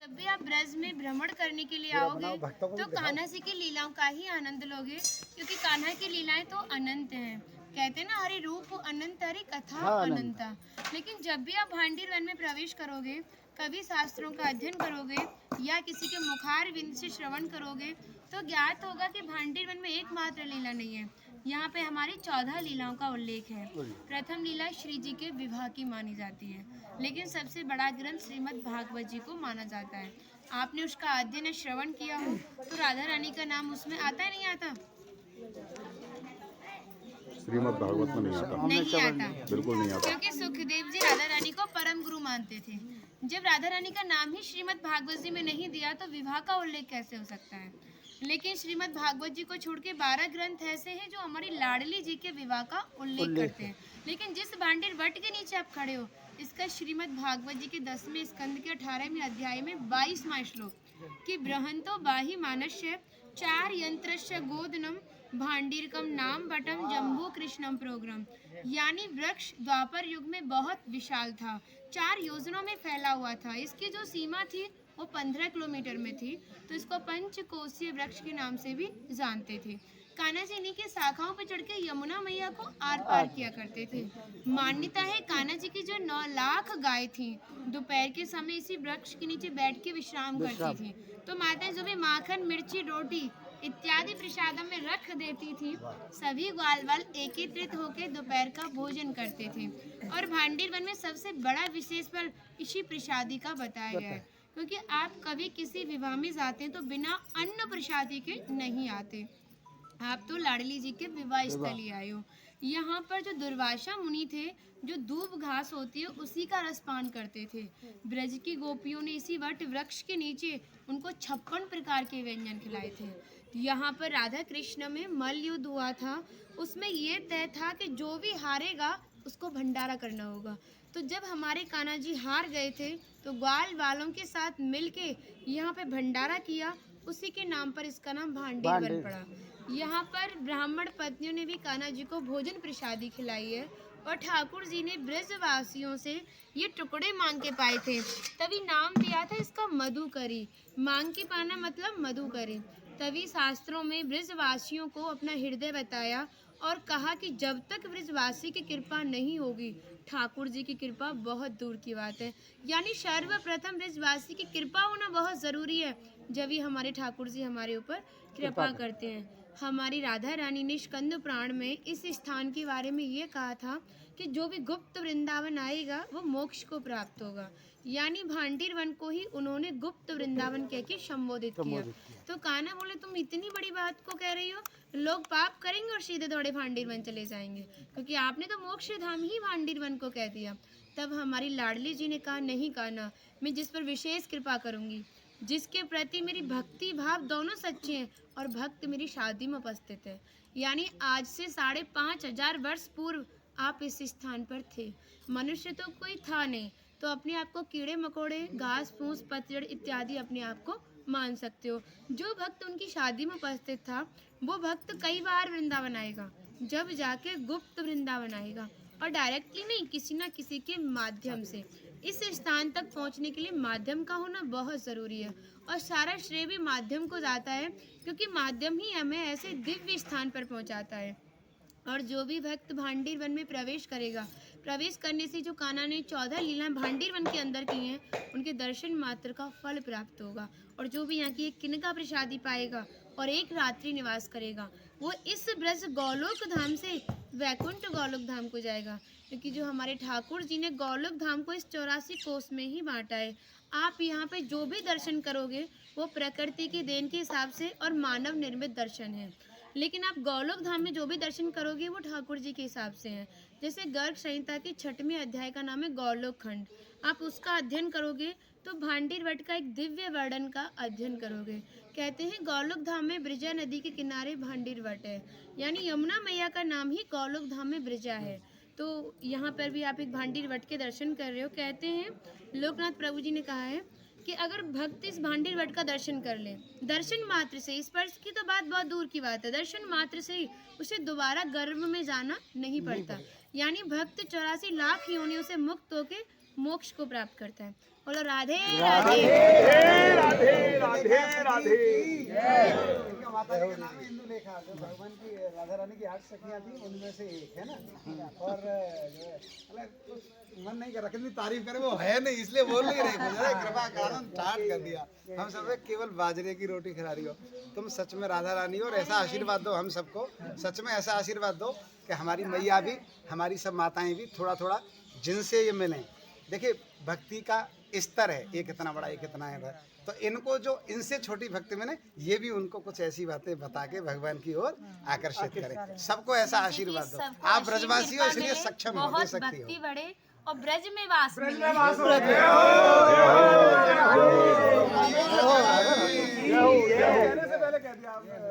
जब भी आप ब्रज में भ्रमण करने के लिए आओगे तो कान्हा जी की लीलाओं का ही आनंद लोगे, क्योंकि कान्हा की लीलाएं तो अनंत हैं। कहते हैं ना, हरि रूप अनंत हरि कथा अनंता। लेकिन जब भी आप भांडीर वन में प्रवेश करोगे, कभी शास्त्रों का अध्ययन करोगे या किसी के मुखार विंद से श्रवण करोगे तो ज्ञात होगा कि भांडीर वन में एकमात्र लीला नहीं है, यहाँ पे हमारी 14 लीलाओं का उल्लेख है। प्रथम लीला श्री जी के विवाह की मानी जाती है, लेकिन सबसे बड़ा ग्रंथ श्रीमद् भागवत जी को माना जाता है। आपने उसका अध्ययन श्रवण किया हो तो राधा रानी का नाम उसमें आता है, नहीं आता? श्रीमद् भागवत में नहीं आता। नहीं आता, बिल्कुल नहीं आता, क्योंकि सुखदेव जी राधा रानी को परम गुरु मानते थे। जब राधा रानी का नाम ही श्रीमद् भागवत जी में नहीं दिया तो विवाह का उल्लेख कैसे हो सकता है? लेकिन श्रीमद् भागवत जी को छोड़ के 12 ग्रंथ ऐसे हैं जो हमारी लाडली जी के विवाह का उल्लेख करते हैं। लेकिन जिस भांडीर वट के नीचे आप खड़े हो, इसका श्रीमद् भागवत जी के 10वें स्कंद के 18वें अध्याय में 22वां श्लोक कि बृहंतो बाहि मानस्य 4 यंत्रस्य गोदनम भांडीरकम नाम बटम जम्बू कृष्णम प्रोग्राम, यानी वृक्ष द्वापर युग में बहुत विशाल था, 4 योजनों में फैला हुआ था। इसकी जो सीमा थी वो 15 किलोमीटर में थी, तो इसको पंचकोशीय वृक्ष के नाम से भी जानते थे। कान्हा जी इन्हीं की शाखाओं पर चढ़ के यमुना मैया को आर पार किया करते थे। मान्यता है कान्हा जी की जो 9 लाख गाय थी दोपहर के समय इसी वृक्ष के नीचे बैठ के विश्राम करती थी। तो माता जो भी माखन मिर्ची रोटी इत्यादि प्रसादम में रख देती थी, सभी ग्वाल वाल एकत्रित होकर दोपहर का भोजन करते थे। और भांडीर वन में सबसे बड़ा विशेष फल इसी प्रसादी का बताया गया है, क्योंकि आप कभी किसी विवाह में जाते हैं तो बिना अन्न प्रसादी के नहीं आते। आप तो लाडली जी के विवाह स्थल ही आए हो। यहाँ पर जो दुर्वासा मुनि थे, जो दूब घास होती है उसी का रसपान करते थे। ब्रज की गोपियों ने इसी वट वृक्ष के नीचे उनको 56 प्रकार के व्यंजन खिलाए थे। यहाँ पर राधा कृष्ण में मल्ल युद्ध हुआ था, उसमें ये तय था कि जो भी हारेगा उसको भंडारा करना होगा। तो जब हमारे कान्हा जी हार गए थे तो ग्वाल वालों के साथ मिलके यहाँ पे भंडारा किया, उसी के नाम पर इसका नाम भांडीर वन पड़ा। यहाँ पर ब्राह्मण पत्नियों ने भी कान्हा जी को भोजन प्रसादी खिलाई है, और ठाकुर जी ने ब्रजवासियों से ये टुकड़े मांग के पाए थे, तभी नाम दिया था इसका मधुकरी। मांग के पाना मतलब मधुकरी। तभी शास्त्रों में ब्रजवासियों को अपना हृदय बताया और कहा कि जब तक ब्रजवासी की कृपा नहीं होगी, ठाकुर जी की कृपा बहुत दूर की बात है। यानी सर्वप्रथम ब्रजवासी की कृपा होना बहुत ज़रूरी है, जब ही हमारे ठाकुर जी हमारे ऊपर कृपा करते हैं। हमारी राधा रानी ने स्कंद पुराण में इस स्थान के बारे में ये कहा था कि जो भी गुप्त वृंदावन आएगा वो मोक्ष को प्राप्त होगा। यानी भांडीर वन को ही उन्होंने गुप्त वृंदावन कह के संबोधित किया। तो कान्हा बोले, तुम इतनी बड़ी बात को कह रही हो, लोग पाप करेंगे और सीधे दौड़े भांडीर वन चले जाएंगे, क्योंकि आपने तो मोक्ष धाम ही भांडीर वन को कह दिया। तब हमारी लाडली जी ने कहा, नहीं कान्हा, मैं जिस पर विशेष कृपा करूंगी, जिसके प्रति मेरी भक्ति भाव दोनों सच्चे हैं और भक्त मेरी शादी में उपस्थित है। यानी आज से 5,500 वर्ष पूर्व आप इस स्थान पर थे। मनुष्य तो कोई था नहीं, तो अपने आप को कीड़े मकोड़े, घास फूस, पतझड़ इत्यादि अपने आप को मान सकते हो। जो भक्त उनकी शादी में उपस्थित था वो भक्त कई बार वृंदावन आएगा, जब जाके गुप्त वृंदावन आएगा, और डायरेक्टली नहीं, किसी ना किसी के माध्यम से। इस स्थान तक पहुंचने के लिए माध्यम का होना बहुत ज़रूरी है, और सारा श्रेय भी माध्यम को जाता है, क्योंकि माध्यम ही हमें ऐसे दिव्य स्थान पर पहुंचाता है। और जो भी भक्त भांडीर वन में प्रवेश करेगा, प्रवेश करने से जो कान्हा ने 14 लीलाएं भांडीर वन के अंदर की हैं, उनके दर्शन मात्र का फल प्राप्त होगा। और जो भी यहाँ की एक किनका प्रसादी पाएगा और एक रात्रि निवास करेगा, वो इस ब्रज गौलोक धाम से वैकुंठ गौलोक धाम को जाएगा, क्योंकि जो हमारे ठाकुर जी ने गौलोक धाम को इस 84 कोस में ही बांटा है। आप यहाँ पे जो भी दर्शन करोगे वो प्रकृति की देन के हिसाब से और मानव निर्मित दर्शन है, लेकिन आप गौलोक धाम में जो भी दर्शन करोगे वो ठाकुर जी के हिसाब से हैं। जैसे गर्ग संहिता के 6वें अध्याय का नाम है गौलोक खंड, आप उसका अध्ययन करोगे तो भांडीर वट का एक दिव्य वर्णन का अध्ययन करोगे। कहते हैं गौलोक धाम में ब्रजा नदी के किनारे भांडीर वट है, यानी यमुना मैया का नाम ही गौलोक धाम में ब्रजा है। तो यहाँ पर भी आप एक भांडीर वट के दर्शन कर रहे हो। कहते हैं लोकनाथ प्रभु जी ने कहा है कि अगर भक्त इस भांडीर वट का दर्शन कर ले, दर्शन मात्र से, स्पर्श की तो बात बहुत दूर की बात है, दर्शन मात्र से ही उसे दोबारा गर्भ में जाना नहीं पड़ता। यानी भक्त 84 लाख योनियों से मुक्त होकर मोक्ष को प्राप्त करता है। बोलो राधे राधे। राधे राधे। माता जी का नाम है इंदुलेखा, जो भगवान की राधा रानी की 8 सखियां थी उनमें से एक है ना। और जो है, कुछ मन नहीं कर रहा, कितनी तारीफ करे, वो है नहीं इसलिए बोल नहीं रहे, मुझे कृपा कारण स्टार्ट कर दिया। हम सब केवल बाजरे की रोटी खिला रही हो, तुम सच में राधा रानी हो। और ऐसा आशीर्वाद दो हम सबको, सच में ऐसा आशीर्वाद दो कि हमारी मैया भी, हमारी सब माताएं भी थोड़ा थोड़ा जिनसे ये मिलें। देखिए भक्ति का स्तर है, एक इतना बड़ा एक इतना है, तो इनको जो इनसे छोटी भक्ति में ने, ये भी उनको कुछ ऐसी बातें बता के भगवान की ओर आकर्षित करें। सबको ऐसा आशीर्वाद दो। आप ब्रजवासी हो इसलिए सक्षम हो, दे बहुत सकती भक्ति हो। बढ़े और ब्रज में वास मिले। कहने से पहले कह दिया आपने।